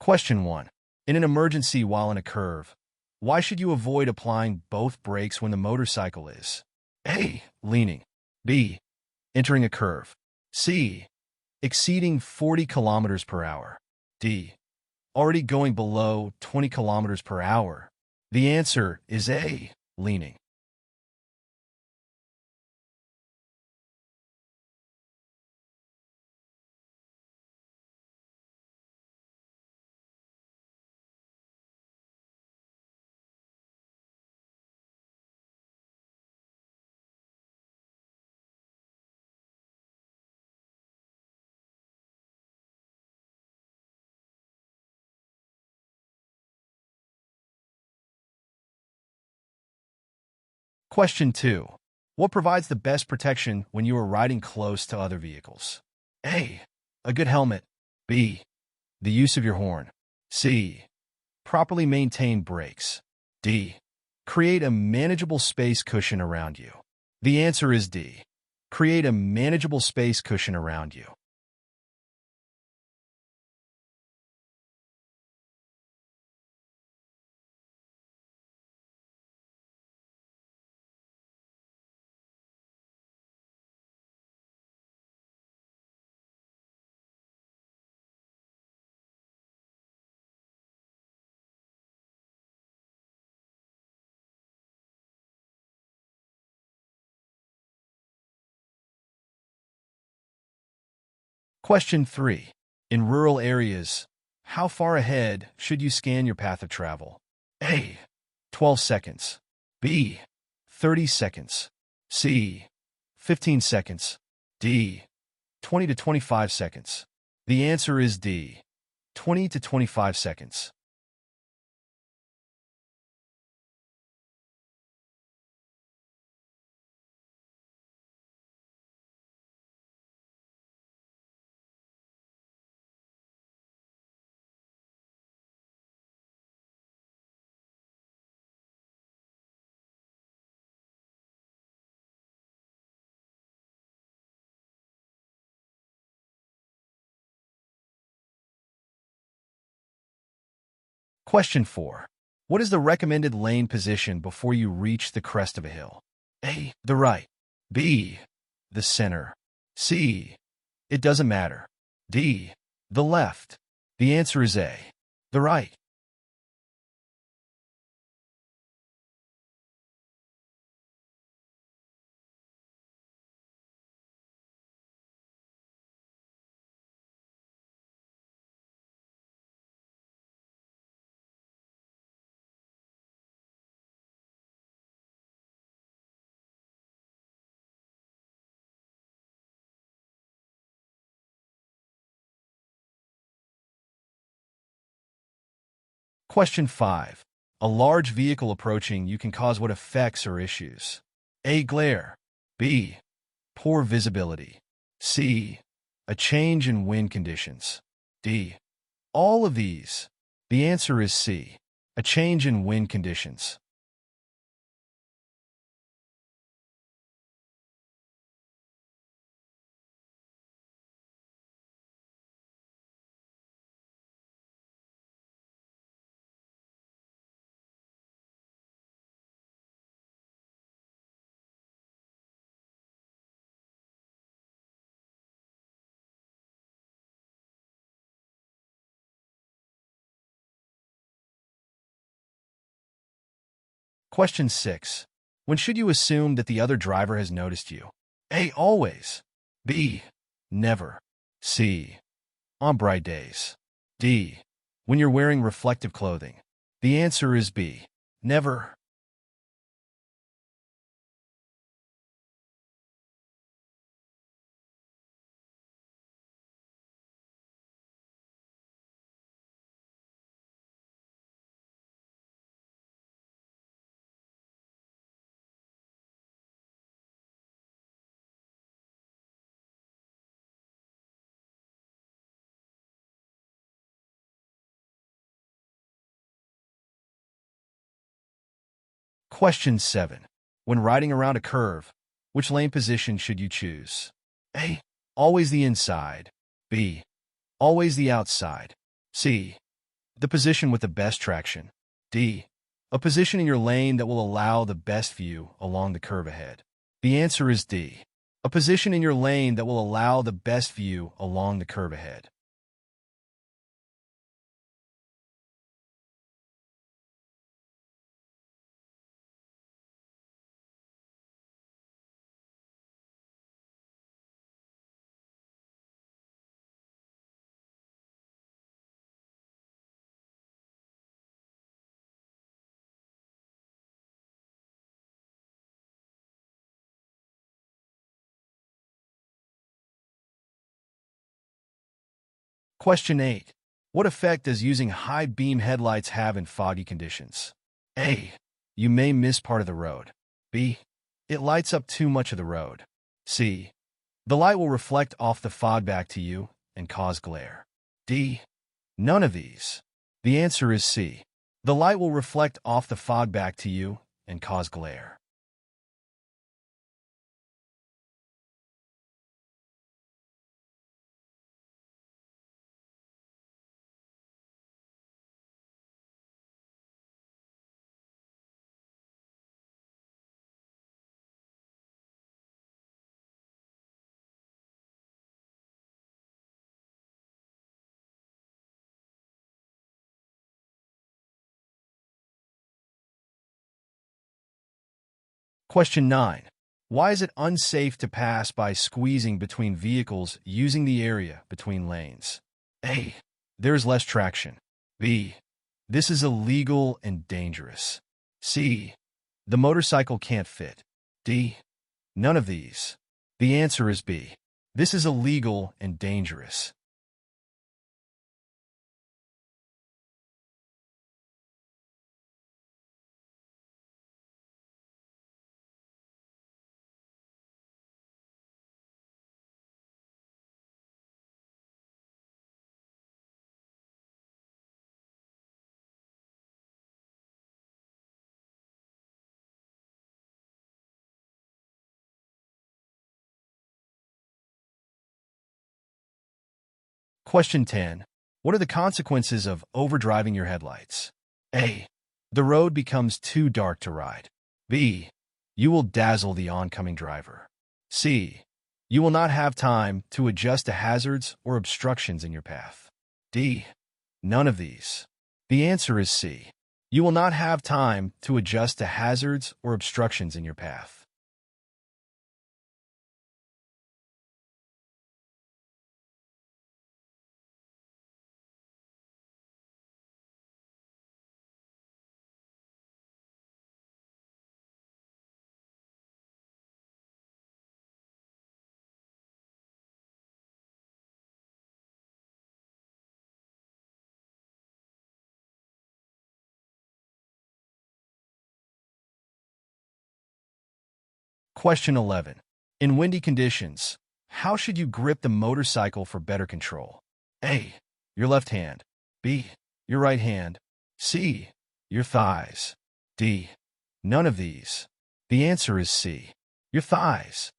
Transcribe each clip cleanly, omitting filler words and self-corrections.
Question 1. In an emergency while in a curve, why should you avoid applying both brakes when the motorcycle is A. Leaning, B. Entering a curve, C. Exceeding 40 kilometers per hour, D. Already going below 20 kilometers per hour? The answer is A. Leaning. Question 2. What provides the best protection when you are riding close to other vehicles? A. A good helmet. B. The use of your horn. C. Properly maintained brakes. D. Create a manageable space cushion around you. The answer is D. Create a manageable space cushion around you. Question 3. In rural areas, how far ahead should you scan your path of travel? A. 12 seconds. B. 30 seconds. C. 15 seconds. D. 20 to 25 seconds. The answer is D. 20 to 25 seconds. Question 4. What is the recommended lane position before you reach the crest of a hill? A. The right. B. The center. C. It doesn't matter. D. The left. The answer is A. The right. Question 5. A large vehicle approaching you can cause what effects or issues? A. Glare. B. Poor visibility. C. A change in wind conditions. D. All of these. The answer is C. A change in wind conditions. Question 6. When should you assume that the other driver has noticed you? A. Always. B. Never. C. On bright days. D. When you're wearing reflective clothing. The answer is B. Never. Question 7. When riding around a curve, which lane position should you choose? A. Always the inside. B. Always the outside. C. The position with the best traction. D. A position in your lane that will allow the best view along the curve ahead. The answer is D. A position in your lane that will allow the best view along the curve ahead. Question 8. What effect does using high beam headlights have in foggy conditions? A. You may miss part of the road. B. It lights up too much of the road. C. The light will reflect off the fog back to you and cause glare. D. None of these. The answer is C. The light will reflect off the fog back to you and cause glare. Question 9. Why is it unsafe to pass by squeezing between vehicles using the area between lanes? A. There is less traction. B. This is illegal and dangerous. C. The motorcycle can't fit. D. None of these. The answer is B. This is illegal and dangerous. Question 10. What are the consequences of overdriving your headlights? A. The road becomes too dark to ride. B. You will dazzle the oncoming driver. C. You will not have time to adjust to hazards or obstructions in your path. D. None of these. The answer is C. You will not have time to adjust to hazards or obstructions in your path. Question 11. In windy conditions, how should you grip the motorcycle for better control? A. Your left hand. B. Your right hand. C. Your thighs. D. None of these. The answer is C. Your thighs.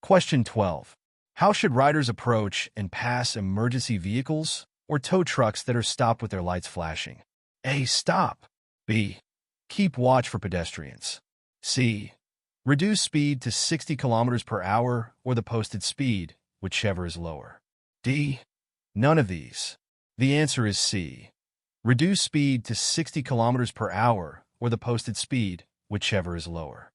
Question 12. How should riders approach and pass emergency vehicles or tow trucks that are stopped with their lights flashing? A. Stop. B. Keep watch for pedestrians. C. Reduce speed to 60 kilometers per hour or the posted speed, whichever is lower. D. None of these. The answer is C. Reduce speed to 60 kilometers per hour or the posted speed, whichever is lower.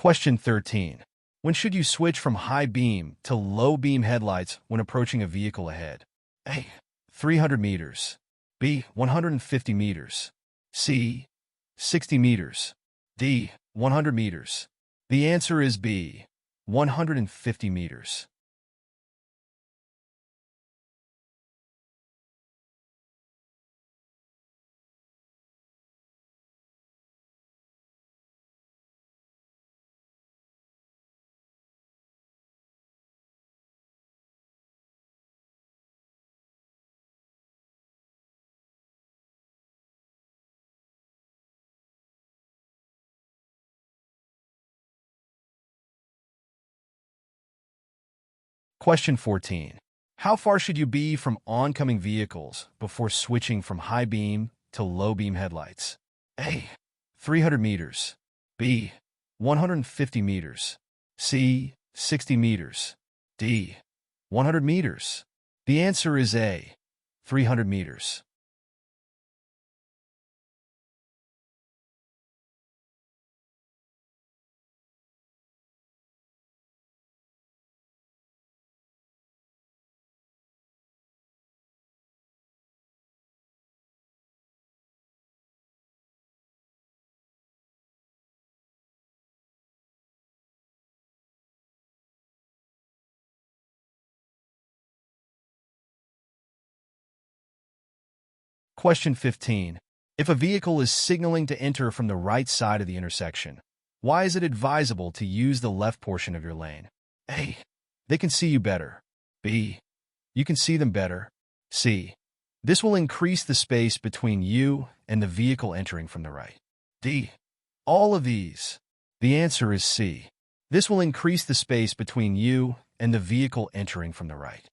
Question 13. When should you switch from high beam to low beam headlights when approaching a vehicle ahead? A. 300 meters. B. 150 meters. C. 60 meters. D. 100 meters. The answer is B. 150 meters. Question 14. How far should you be from oncoming vehicles before switching from high beam to low beam headlights? A. 300 meters. B. 150 meters. C. 60 meters. D. 100 meters. The answer is A. 300 meters. Question 15. If a vehicle is signaling to enter from the right side of the intersection, why is it advisable to use the left portion of your lane? A. They can see you better. B. You can see them better. C. This will increase the space between you and the vehicle entering from the right. D. All of these. The answer is C. This will increase the space between you and the vehicle entering from the right.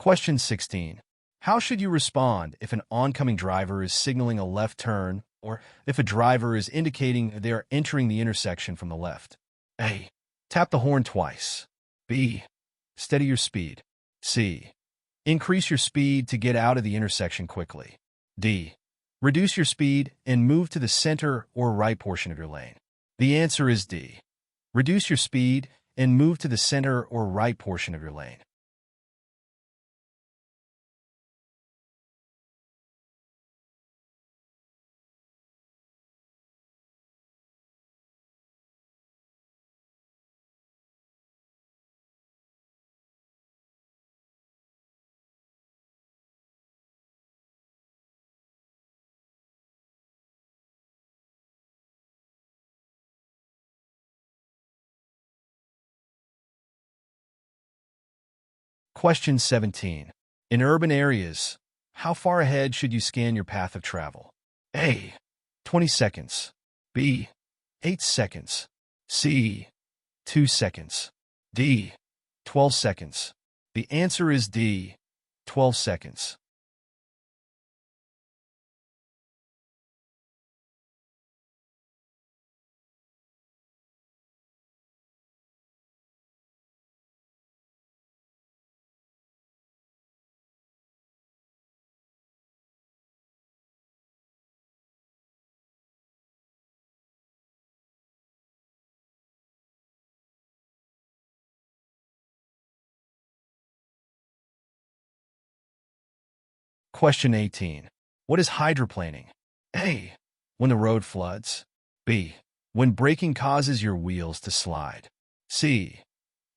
Question 16. How should you respond if an oncoming driver is signaling a left turn or if a driver is indicating they are entering the intersection from the left? A. Tap the horn twice. B. Steady your speed. C. Increase your speed to get out of the intersection quickly. D. Reduce your speed and move to the center or right portion of your lane. The answer is D. Reduce your speed and move to the center or right portion of your lane. Question 17. In urban areas, how far ahead should you scan your path of travel? A. 20 seconds. B. 8 seconds. C. 2 seconds. D. 12 seconds. The answer is D. 12 seconds. Question 18. What is hydroplaning? A. When the road floods. B. When braking causes your wheels to slide. C.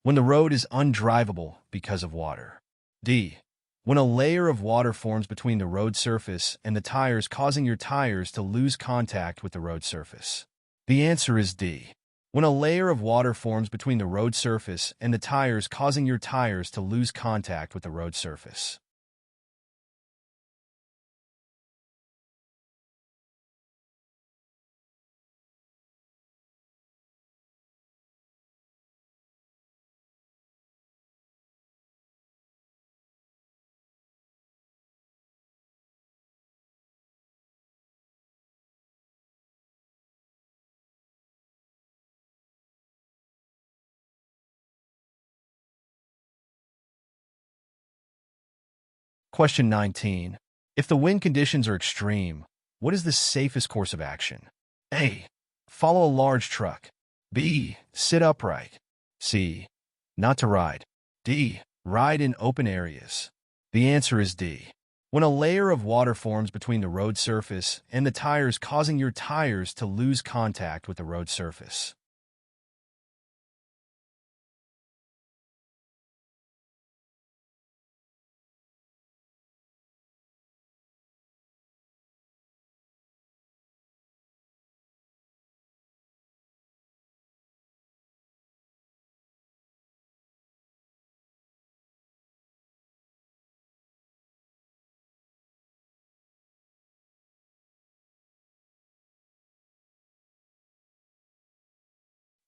When the road is undrivable because of water. D. When a layer of water forms between the road surface and the tires, causing your tires to lose contact with the road surface. The answer is D. When a layer of water forms between the road surface and the tires, causing your tires to lose contact with the road surface. Question 19. If the wind conditions are extreme, what is the safest course of action? A. Follow a large truck. B. Sit upright. C. Not to ride. D. Ride in open areas. The answer is D. When a layer of water forms between the road surface and the tires, causing your tires to lose contact with the road surface.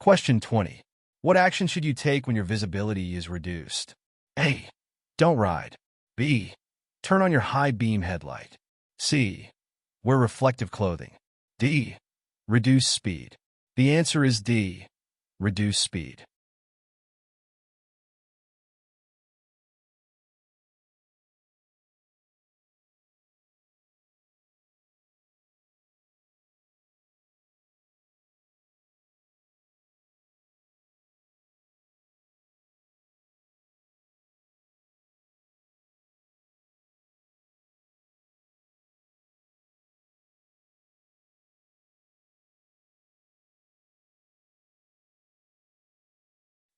Question 20. What action should you take when your visibility is reduced? A. Don't ride. B. Turn on your high beam headlight. C. Wear reflective clothing. D. Reduce speed. The answer is D. Reduce speed.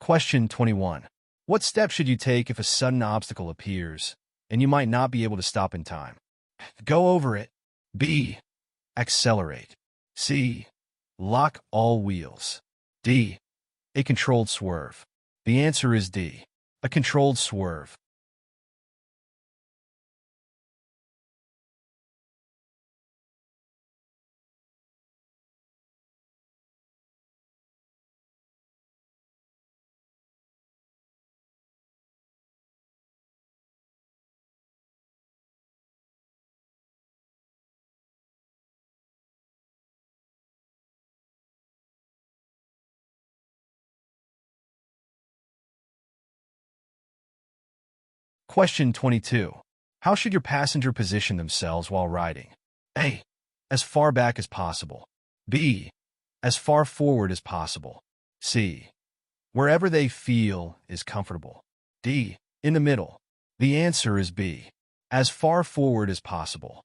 Question 21. What steps should you take if a sudden obstacle appears and you might not be able to stop in time? Go over it. B. Accelerate. C. Lock all wheels. D. A controlled swerve. The answer is D. A controlled swerve. Question 22. How should your passenger position themselves while riding? A. As far back as possible. B. As far forward as possible. C. Wherever they feel is comfortable. D. In the middle. The answer is B. As far forward as possible.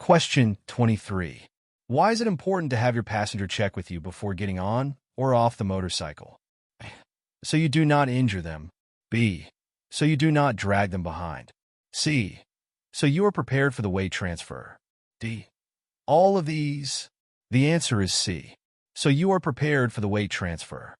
Question 23. Why is it important to have your passenger check with you before getting on or off the motorcycle? So you do not injure them. B. So you do not drag them behind. C. So you are prepared for the weight transfer. D. All of these. The answer is C. So you are prepared for the weight transfer.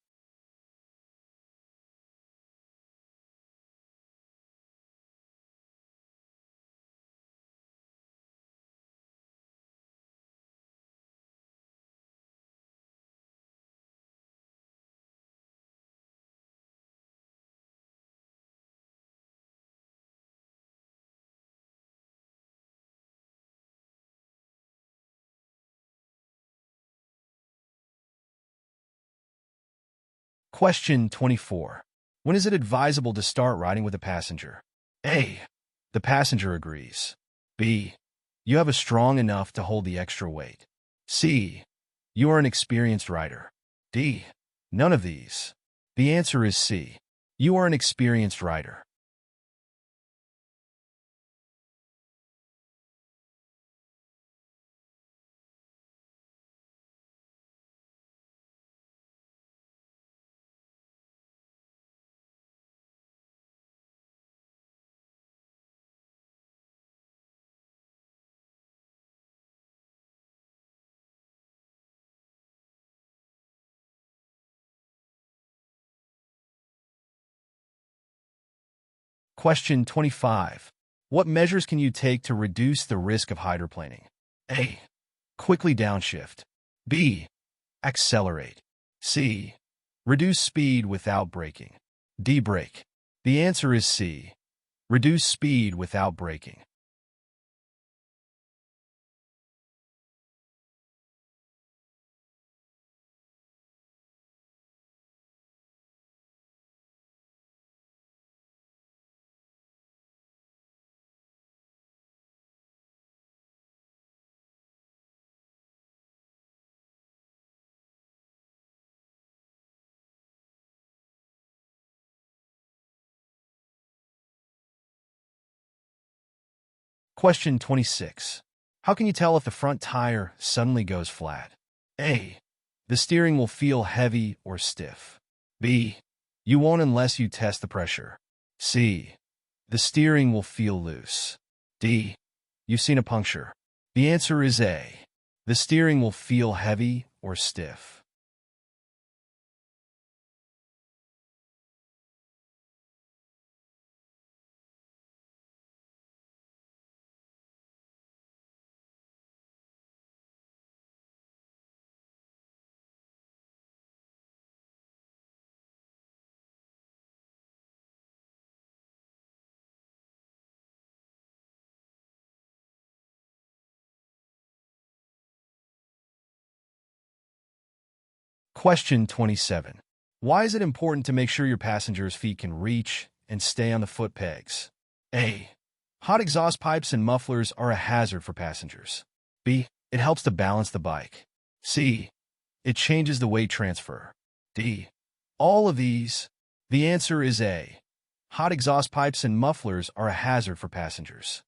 Question 24. When is it advisable to start riding with a passenger? A. The passenger agrees. B. You have a strong enough to hold the extra weight. C. You are an experienced rider. D. None of these. The answer is C. You are an experienced rider. Question 25. What measures can you take to reduce the risk of hydroplaning? A. Quickly downshift. B. Accelerate. C. Reduce speed without braking. D. Brake. The answer is C. Reduce speed without braking. Question 26. How can you tell if the front tire suddenly goes flat? A. The steering will feel heavy or stiff. B. You won't unless you test the pressure. C. The steering will feel loose. D. You've seen a puncture. The answer is A. The steering will feel heavy or stiff. Question 27. Why is it important to make sure your passenger's feet can reach and stay on the foot pegs? A. Hot exhaust pipes and mufflers are a hazard for passengers. B. It helps to balance the bike. C. It changes the weight transfer. D. All of these. The answer is A. Hot exhaust pipes and mufflers are a hazard for passengers.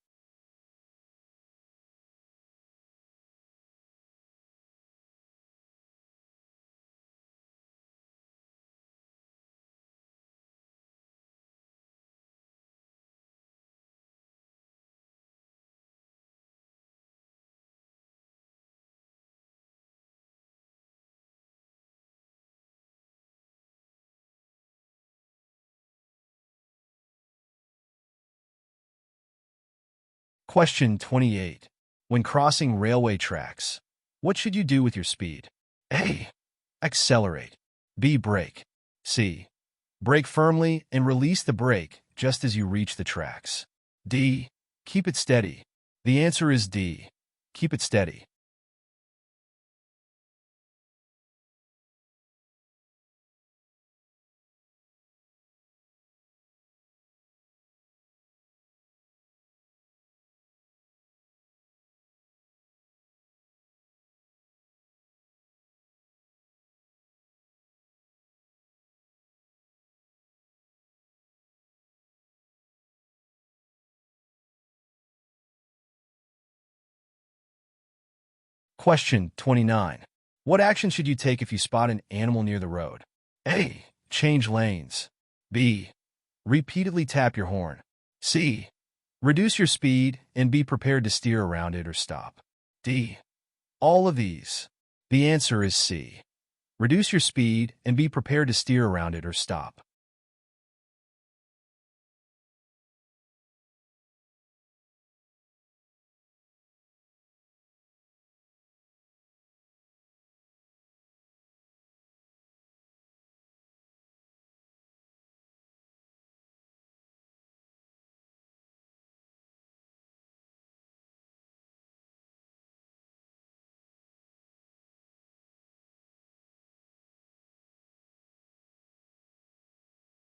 Question 28. When crossing railway tracks, what should you do with your speed? A. Accelerate. B. Brake. C. Brake firmly and release the brake just as you reach the tracks. D. Keep it steady. The answer is D. Keep it steady. Question 29. What action should you take if you spot an animal near the road? A. Change lanes. B. Repeatedly tap your horn. C. Reduce your speed and be prepared to steer around it or stop. D. All of these. The answer is C. Reduce your speed and be prepared to steer around it or stop.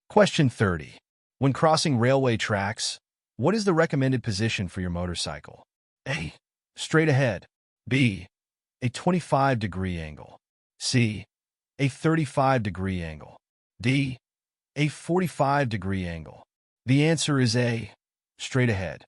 Question 30. When crossing railway tracks, what is the recommended position for your motorcycle? A. Straight ahead. B. A 25-degree angle. C. A 35-degree angle. D. A 45-degree angle. The answer is A. Straight ahead.